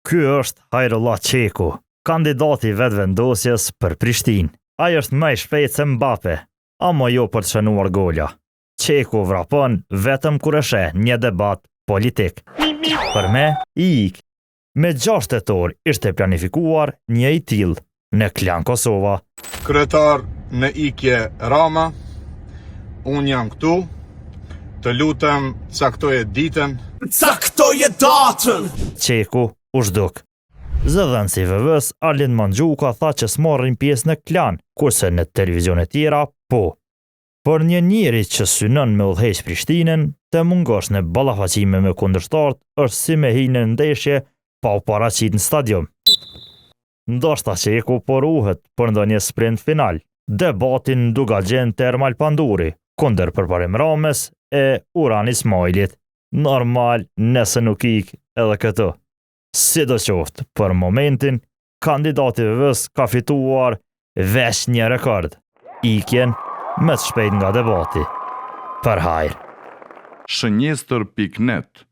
Ky është Hajrullah Qeku, kandidati vetëvendosjes për Prishtinë. Ai është më i shpejt se Mbappe, ama jo për të shënuar gola. Qeku vrapon vetëm kur e sheh një debat politik. Për me, i ik. Me 6 tetor ishte planifikuar një i tillë në Klan Kosova. Kryetar në ikje Rama, unë jam këtu, të lutem caktoje ditën. Caktoje datën! Qeku u zhduk. Zëdhënësi i VV-s Arlind Mandxuka tha që s'marrin pjesë në Klan, kurse në televizione tjera po. Për një njeri që synon me udhëheq Prishtinën, të mungosh në ballafaqime me kundërshtarët është si me hinë në ndeshje pa u paraqit në stadium. Ndoshta Qeku poruhet për ndonjë sprint final. Debatin Dugaxhen Termal Panduri kundër përparim Ramës e Uran Ismailit. Normal nëse nuk ik edhe këtu. Sidoqoftë, për momentin, kandidati i VV-s ka fituar veç një rekord. Ikjen më të shpejt nga debati. Për hajër. Shënjestër.net